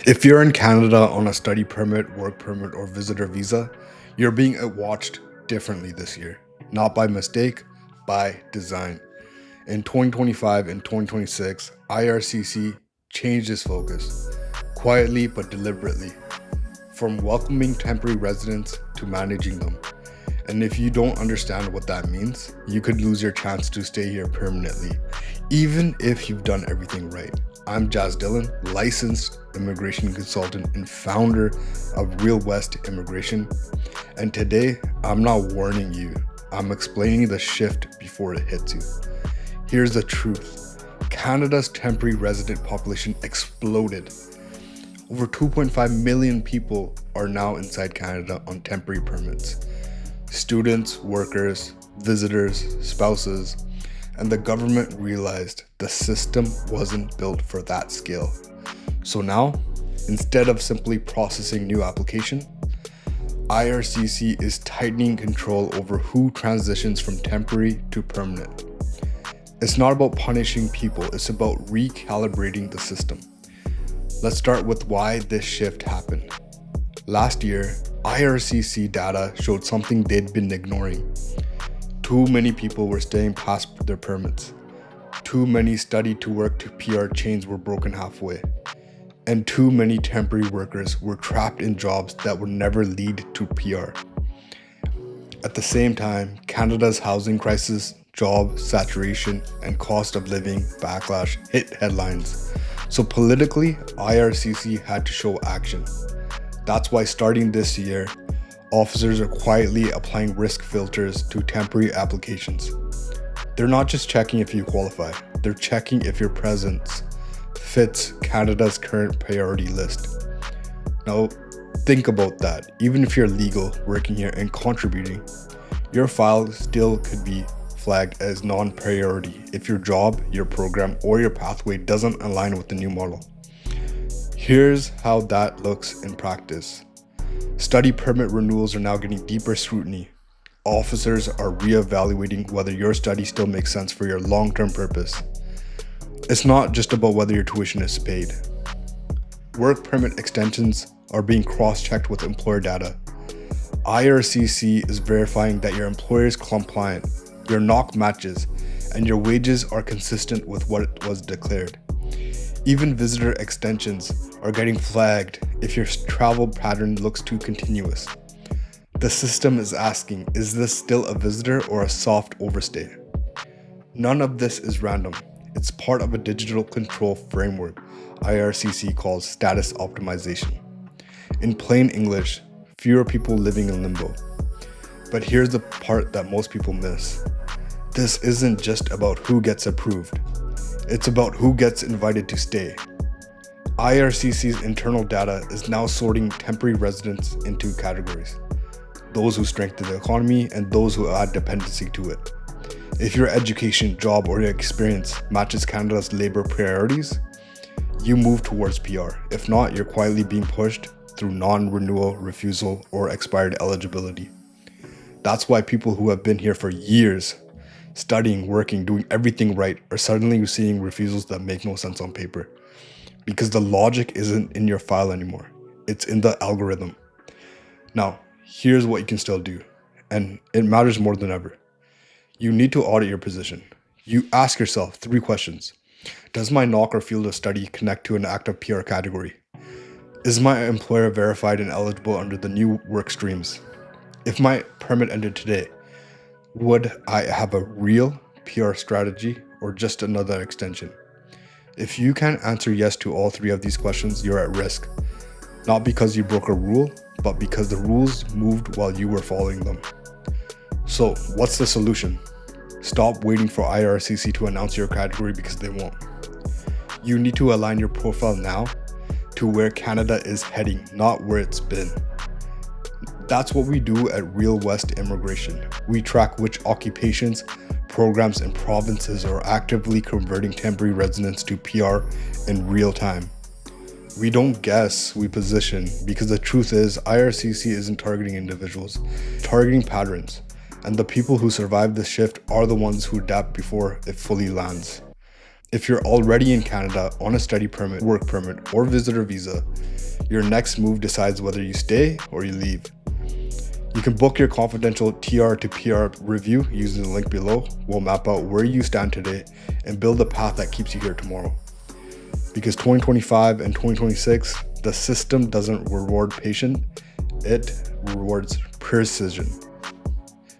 If you're in Canada on a study permit, work permit, or visitor visa, you're being watched differently this year. Not by mistake, by design. In 2025 and 2026, IRCC changed its focus, quietly but deliberately, from welcoming temporary residents to managing them. And if you don't understand what that means, you could lose your chance to stay here permanently, even if you've done everything right. I'm Jazz Dillon, licensed immigration consultant and founder of Real West Immigration. And today, I'm not warning you, I'm explaining the shift before it hits you. Here's the truth. Canada's temporary resident population exploded. Over 2.5 million people are now inside Canada on temporary permits. Students, workers, visitors, spouses, and the government realized the system wasn't built for that scale. So now, instead of simply processing new application, IRCC is tightening control over who transitions from temporary to permanent. It's not about punishing people, it's about recalibrating the system. Let's start with why this shift happened. Last year, IRCC data showed something they'd been ignoring. Too many people were staying past their permits. Too many study to work to PR chains were broken halfway. And too many temporary workers were trapped in jobs that would never lead to PR. At the same time, Canada's housing crisis, job saturation, and cost of living backlash hit headlines. So politically, IRCC had to show action. That's why starting this year, officers are quietly applying risk filters to temporary applications. They're not just checking if you qualify, they're checking if your presence fits Canada's current priority list. Now, think about that. Even if you're legal, working here, and contributing, your file still could be flagged as non-priority if your job, your program, or your pathway doesn't align with the new model. Here's how that looks in practice. Study permit renewals are now getting deeper scrutiny. Officers are reevaluating whether your study still makes sense for your long-term purpose. It's not just about whether your tuition is paid. Work permit extensions are being cross-checked with employer data. IRCC is verifying that your employer is compliant, your knock matches, and your wages are consistent with what was declared. Even visitor extensions are getting flagged if your travel pattern looks too continuous. The system is asking, is this still a visitor or a soft overstay? None of this is random. It's part of a digital control framework IRCC calls status optimization. In plain English, fewer people living in limbo. But here's the part that most people miss. This isn't just about who gets approved. It's about who gets invited to stay. IRCC's internal data is now sorting temporary residents into categories. Those who strengthen the economy and those who add dependency to it. If your education, job, or your experience matches Canada's labor priorities, you move towards PR. If not, you're quietly being pushed through non-renewal, refusal, or expired eligibility. That's why people who have been here for years, studying, working, doing everything right, are suddenly receiving refusals that make no sense on paper. Because the logic isn't in your file anymore. It's in the algorithm. Now, here's what you can still do. And it matters more than ever. You need to audit your position. You ask yourself 3 questions. Does my knock or field of study connect to an active PR category? Is my employer verified and eligible under the new work streams? If my permit ended today, would I have a real PR strategy or just another extension? If you can't answer yes to all 3 of these questions, you're at risk. Not because you broke a rule, but because the rules moved while you were following them. So, what's the solution? Stop waiting for IRCC to announce your category because they won't. You need to align your profile now to where Canada is heading, not where it's been. That's what we do at Real West Immigration. We track which occupations, programs, and provinces are actively converting temporary residents to PR in real time. We don't guess, we position, because the truth is IRCC isn't targeting individuals, targeting patterns. And the people who survive this shift are the ones who adapt before it fully lands. If you're already in Canada on a study permit, work permit, or visitor visa, your next move decides whether you stay or you leave. You can book your confidential TR to PR review using the link below. We'll map out where you stand today and build a path that keeps you here tomorrow. Because 2025 and 2026, the system doesn't reward patience, it rewards precision.